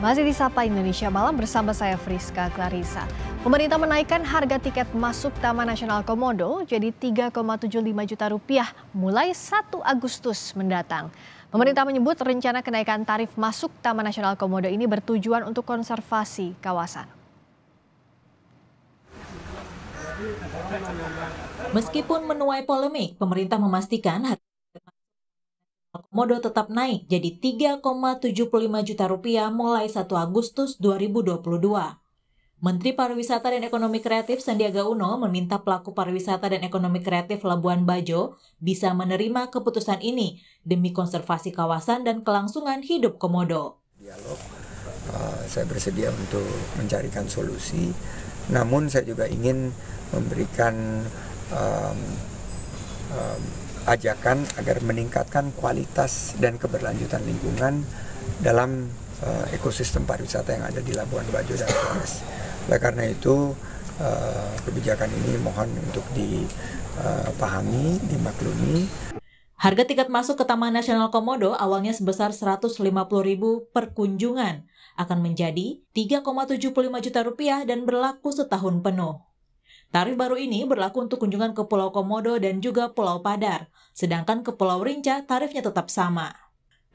Masih di Sapa Indonesia Malam bersama saya Friska Clarissa. Pemerintah menaikkan harga tiket masuk Taman Nasional Komodo jadi Rp3,75 juta mulai 1 Agustus mendatang. Pemerintah menyebut rencana kenaikan tarif masuk Taman Nasional Komodo ini bertujuan untuk konservasi kawasan. Meskipun menuai polemik, pemerintah memastikan harga Komodo tetap naik jadi Rp3,75 juta mulai 1 Agustus 2022. Menteri Pariwisata dan Ekonomi Kreatif Sandiaga Uno meminta pelaku pariwisata dan ekonomi kreatif Labuan Bajo bisa menerima keputusan ini demi konservasi kawasan dan kelangsungan hidup Komodo. Dialog, saya bersedia untuk mencarikan solusi, namun saya juga ingin memberikan ajakan agar meningkatkan kualitas dan keberlanjutan lingkungan dalam ekosistem pariwisata yang ada di Labuan Bajo dan Flores. Oleh karena itu kebijakan ini mohon untuk dipahami, dimaklumi. Harga tiket masuk ke Taman Nasional Komodo awalnya sebesar Rp150.000 per kunjungan akan menjadi Rp3,75 juta dan berlaku setahun penuh. Tarif baru ini berlaku untuk kunjungan ke Pulau Komodo dan juga Pulau Padar, sedangkan ke Pulau Rinca tarifnya tetap sama.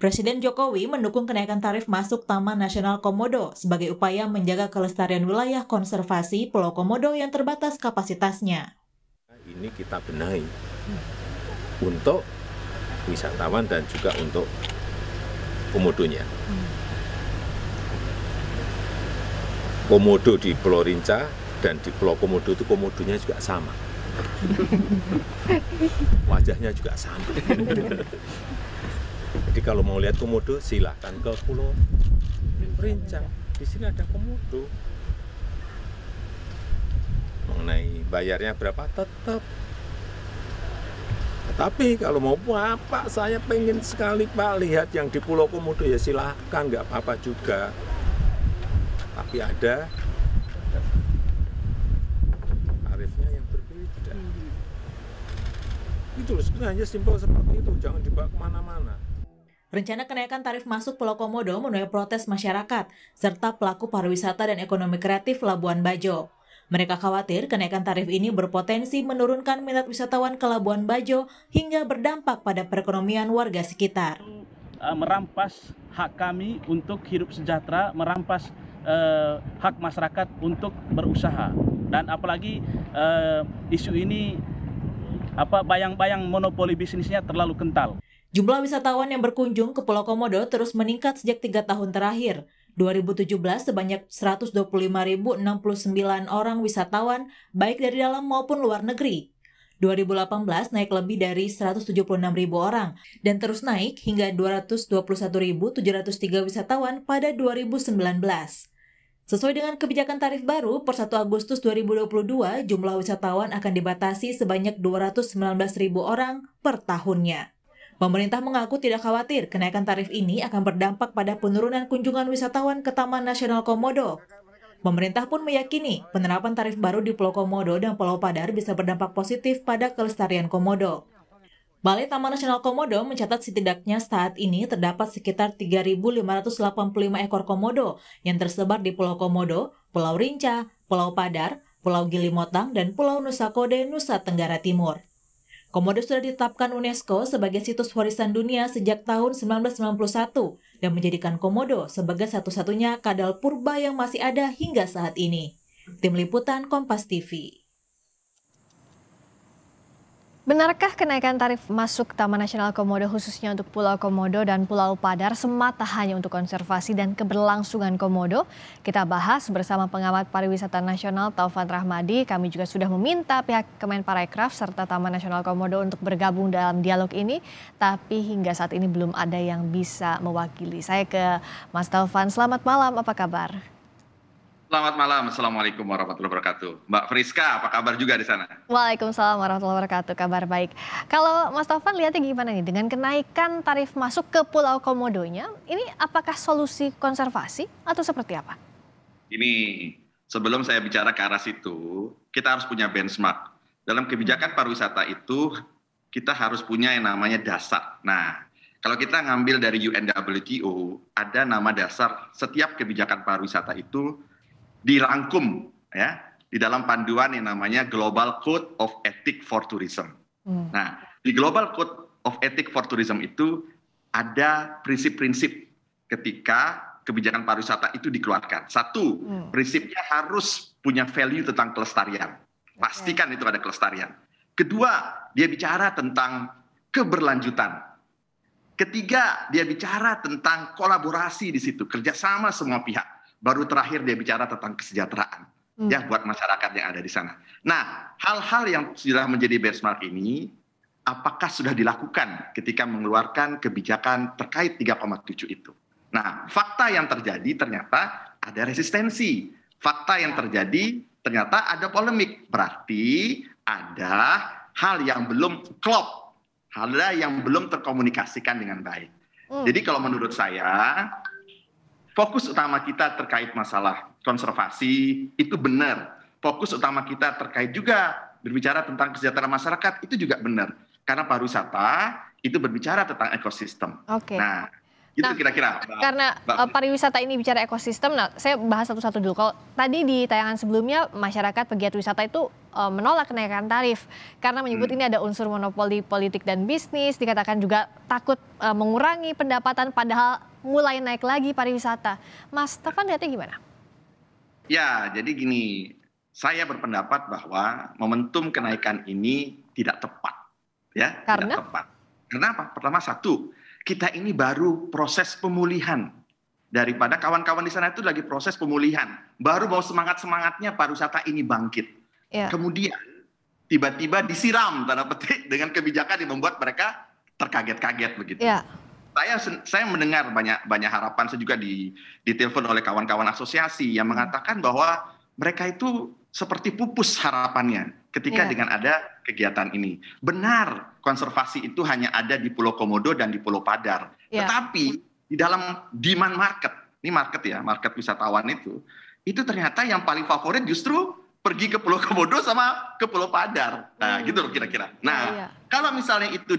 Presiden Jokowi mendukung kenaikan tarif masuk Taman Nasional Komodo sebagai upaya menjaga kelestarian wilayah konservasi Pulau Komodo yang terbatas kapasitasnya. Ini kita benahi untuk wisatawan dan juga untuk komodonya. Komodo di Pulau Rinca dan di Pulau Komodo itu komodonya juga sama. Wajahnya juga sama. Jadi kalau mau lihat komodo silahkan ke Pulau Rinca. Di sini ada komodo. Mengenai bayarnya berapa tetap. Tapi kalau mau apa, saya pengen sekali Pak lihat yang di Pulau Komodo ya silahkan, nggak apa-apa juga. Tapi ada tarifnya yang berbeda. Itu sebenarnya simpel seperti itu, jangan dibawa kemana-mana. Rencana kenaikan tarif masuk Pulau Komodo menuai protes masyarakat serta pelaku pariwisata dan ekonomi kreatif Labuan Bajo. Mereka khawatir kenaikan tarif ini berpotensi menurunkan minat wisatawan ke Labuan Bajo hingga berdampak pada perekonomian warga sekitar. Merampas hak kami untuk hidup sejahtera, merampas hak masyarakat untuk berusaha. Dan apalagi isu ini bayang-bayang monopoli bisnisnya terlalu kental. Jumlah wisatawan yang berkunjung ke Pulau Komodo terus meningkat sejak 3 tahun terakhir. 2017 sebanyak 125.069 orang wisatawan baik dari dalam maupun luar negeri. 2018 naik lebih dari 176.000 orang dan terus naik hingga 221.703 wisatawan pada 2019. Sesuai dengan kebijakan tarif baru, per 1 Agustus 2022, jumlah wisatawan akan dibatasi sebanyak 219.000 orang per tahunnya. Pemerintah mengaku tidak khawatir kenaikan tarif ini akan berdampak pada penurunan kunjungan wisatawan ke Taman Nasional Komodo. Pemerintah pun meyakini penerapan tarif baru di Pulau Komodo dan Pulau Padar bisa berdampak positif pada kelestarian Komodo. Balai Taman Nasional Komodo mencatat setidaknya saat ini terdapat sekitar 3.585 ekor komodo yang tersebar di Pulau Komodo, Pulau Rinca, Pulau Padar, Pulau Gilimotang, dan Pulau Nusa Kode, Nusa Tenggara Timur. Komodo sudah ditetapkan UNESCO sebagai situs warisan dunia sejak tahun 1991 dan menjadikan Komodo sebagai satu-satunya kadal purba yang masih ada hingga saat ini. Tim Liputan Kompas TV. Benarkah kenaikan tarif masuk Taman Nasional Komodo khususnya untuk Pulau Komodo dan Pulau Padar semata hanya untuk konservasi dan keberlangsungan Komodo? Kita bahas bersama pengamat pariwisata nasional Taufan Rahmadi. Kami juga sudah meminta pihak Kemenparekraf serta Taman Nasional Komodo untuk bergabung dalam dialog ini, tapi hingga saat ini belum ada yang bisa mewakili. Saya ke Mas Taufan. Selamat malam, apa kabar? Selamat malam, Assalamualaikum warahmatullahi wabarakatuh. Mbak Friska, apa kabar juga di sana? Waalaikumsalam warahmatullahi wabarakatuh, kabar baik. Kalau Mas Taufan lihatnya gimana nih dengan kenaikan tarif masuk ke Pulau Komodonya, ini apakah solusi konservasi atau seperti apa? Ini sebelum saya bicara ke arah situ, kita harus punya benchmark. Dalam kebijakan pariwisata itu, kita harus punya yang namanya dasar. Nah, Kalau kita ngambil dari UNWTO, ada nama dasar setiap kebijakan pariwisata itu dirangkum ya di dalam panduan yang namanya Global Code of Ethics for Tourism. Nah, di Global Code of Ethics for Tourism itu ada prinsip-prinsip ketika kebijakan pariwisata itu dikeluarkan. Satu, prinsipnya harus punya value tentang kelestarian. Pastikan itu ada kelestarian. Kedua, dia bicara tentang keberlanjutan. Ketiga, dia bicara tentang kolaborasi di situ, kerjasama semua pihak. Baru terakhir dia bicara tentang kesejahteraan ya buat masyarakat yang ada di sana. Nah, hal-hal yang sudah menjadi benchmark ini, apakah sudah dilakukan ketika mengeluarkan kebijakan terkait 3,7 itu? Nah, fakta yang terjadi ternyata ada resistensi. Fakta yang terjadi ternyata ada polemik. Berarti ada hal yang belum klop. Hal yang belum terkomunikasikan dengan baik. Jadi kalau menurut saya, fokus utama kita terkait masalah konservasi itu benar. Fokus utama kita terkait juga berbicara tentang kesejahteraan masyarakat itu juga benar. Karena pariwisata itu berbicara tentang ekosistem. Oke. Nah, itu kira-kira. Karena pariwisata ini bicara ekosistem, nah saya bahas satu-satu dulu. Kalau tadi di tayangan sebelumnya, masyarakat pegiat wisata itu menolak kenaikan tarif karena menyebut ini ada unsur monopoli politik dan bisnis, dikatakan juga takut mengurangi pendapatan padahal mulai naik lagi pariwisata. Mas Taufan lihatnya gimana? Ya, jadi gini, saya berpendapat bahwa momentum kenaikan ini tidak tepat. Ya, Karena? tidak tepat. Karena apa? Pertama satu, kita ini baru proses pemulihan. Daripada kawan-kawan di sana itu lagi proses pemulihan. Baru mau semangat-semangatnya pariwisata ini bangkit. Ya. Kemudian tiba-tiba disiram tanda petik dengan kebijakan yang membuat mereka terkaget-kaget begitu. Ya. Saya mendengar banyak harapan, saya juga ditelepon oleh kawan-kawan asosiasi yang mengatakan bahwa mereka itu seperti pupus harapannya ketika dengan ada kegiatan ini. Benar, konservasi itu hanya ada di Pulau Komodo dan di Pulau Padar. Tetapi di dalam demand market, ini market ya, market wisatawan itu ternyata yang paling favorit justru pergi ke Pulau Komodo sama ke Pulau Padar. Nah, gitu loh kira-kira. Nah, kalau misalnya itu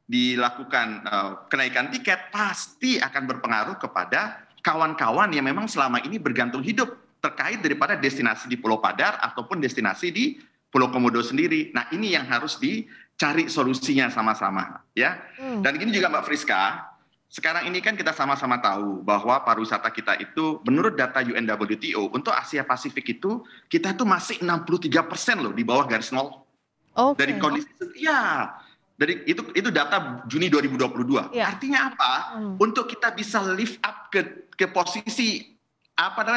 dilakukan kenaikan tiket, pasti akan berpengaruh kepada kawan-kawan yang memang selama ini bergantung hidup terkait daripada destinasi di Pulau Padar ataupun destinasi di Pulau Komodo sendiri. Nah, ini yang harus dicari solusinya sama-sama, ya. Dan gini juga Mbak Friska, sekarang ini kan kita sama-sama tahu bahwa pariwisata kita itu menurut data UNWTO untuk Asia Pasifik itu kita tuh masih 63% loh di bawah garis nol. Dari kondisi dari itu data Juni 2022. Artinya apa? Untuk kita bisa lift up ke posisi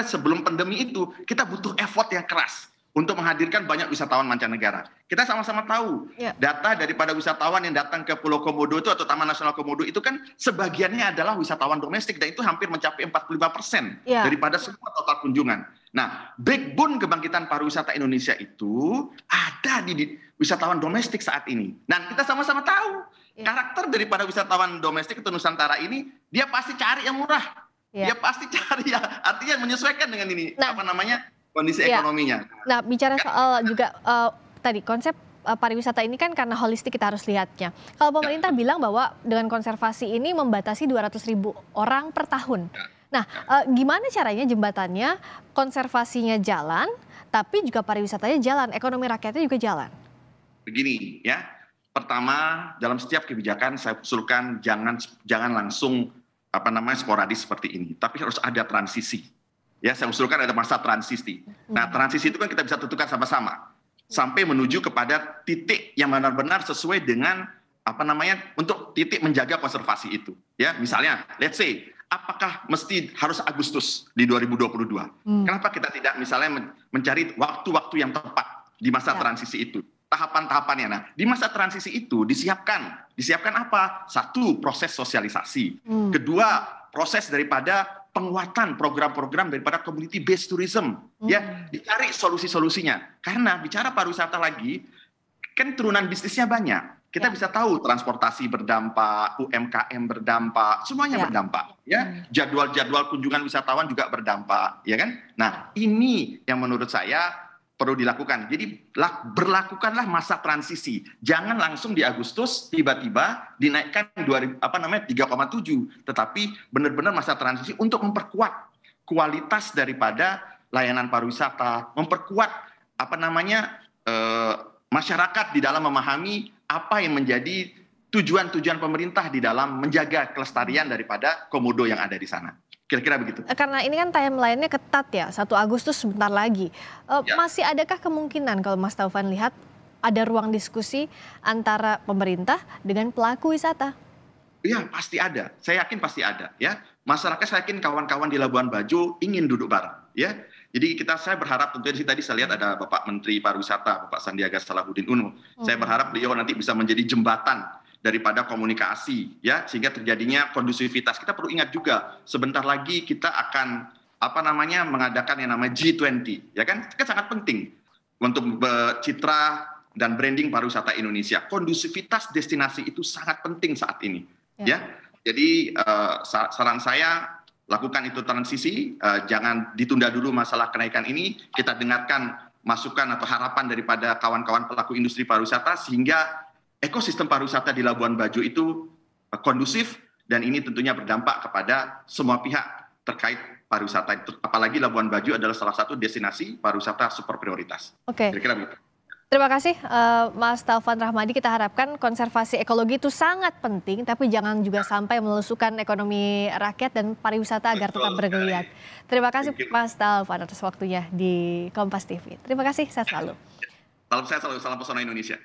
sebelum pandemi itu kita butuh effort yang keras untuk menghadirkan banyak wisatawan mancanegara. Kita sama-sama tahu data daripada wisatawan yang datang ke Pulau Komodo itu atau Taman Nasional Komodo itu kan sebagiannya adalah wisatawan domestik dan itu hampir mencapai 45% daripada semua total kunjungan. Nah, backbone kebangkitan pariwisata Indonesia itu ada di wisatawan domestik saat ini. Dan kita sama-sama tahu karakter daripada wisatawan domestik atau Nusantara ini dia pasti cari yang murah. Dia pasti cari artinya menyesuaikan dengan ini kondisi ekonominya. Nah, bicara soal juga tadi konsep pariwisata ini kan karena holistik kita harus lihatnya. Kalau pemerintah bilang bahwa dengan konservasi ini membatasi 200.000 orang per tahun. Nah, gimana caranya jembatannya konservasinya jalan, tapi juga pariwisatanya jalan, ekonomi rakyatnya juga jalan? Begini ya, pertama dalam setiap kebijakan saya usulkan jangan langsung sporadis seperti ini, tapi harus ada transisi. Ya, saya usulkan ada masa transisi. Nah, transisi itu kan kita bisa tentukan sama-sama sampai menuju kepada titik yang benar-benar sesuai dengan untuk titik menjaga konservasi itu. Ya, misalnya, let's say, apakah mesti harus Agustus di 2022? Kenapa kita tidak misalnya mencari waktu-waktu yang tepat di masa transisi itu? Tahapan-tahapannya. Nah, di masa transisi itu disiapkan apa? Satu, proses sosialisasi. Kedua, proses daripada penguatan program-program daripada community based tourism, ya, dicari solusi-solusinya. Karena bicara pariwisata lagi, kan turunan bisnisnya banyak. Kita bisa tahu transportasi berdampak, UMKM berdampak, semuanya berdampak, ya. Jadwal-jadwal kunjungan wisatawan juga berdampak, ya kan? Nah, ini yang menurut saya perlu dilakukan. Jadi berlakukanlah masa transisi. Jangan langsung di Agustus tiba-tiba dinaikkan 3,7, tetapi benar-benar masa transisi untuk memperkuat kualitas daripada layanan pariwisata, memperkuat masyarakat di dalam memahami apa yang menjadi tujuan-tujuan pemerintah di dalam menjaga kelestarian daripada komodo yang ada di sana. Kira-kira begitu. Karena ini kan timeline-nya ketat ya, 1 Agustus sebentar lagi. Ya. Masih adakah kemungkinan kalau Mas Taufan lihat ada ruang diskusi antara pemerintah dengan pelaku wisata? Iya, pasti ada. Saya yakin pasti ada. Ya, masyarakat, saya yakin kawan-kawan di Labuan Bajo ingin duduk bareng. Ya, jadi saya berharap, tentunya tadi saya lihat ada Bapak Menteri Pariwisata, Bapak Sandiaga Salahuddin Uno. Saya berharap beliau nanti bisa menjadi jembatan daripada komunikasi, ya, sehingga terjadinya kondusivitas. Kita perlu ingat juga, sebentar lagi kita akan mengadakan yang namanya G20, ya kan? Itu sangat penting untuk citra dan branding pariwisata Indonesia. Kondusivitas destinasi itu sangat penting saat ini, ya. Jadi saran saya, lakukan itu transisi, jangan ditunda dulu masalah kenaikan ini. Kita dengarkan masukan atau harapan daripada kawan-kawan pelaku industri pariwisata sehingga ekosistem pariwisata di Labuan Bajo itu kondusif, dan ini tentunya berdampak kepada semua pihak terkait pariwisata. Apalagi Labuan Bajo adalah salah satu destinasi pariwisata super prioritas. Oke. Kira-kira begitu. Terima kasih Mas Taufan Rahmadi. Kita harapkan konservasi ekologi itu sangat penting, tapi jangan juga sampai melusukan ekonomi rakyat dan pariwisata agar tetap bergeliat. Terima kasih Mas Taufan atas waktunya di Kompas TV. Terima kasih, sehat selalu. Salam sehat selalu, salam pesona Indonesia.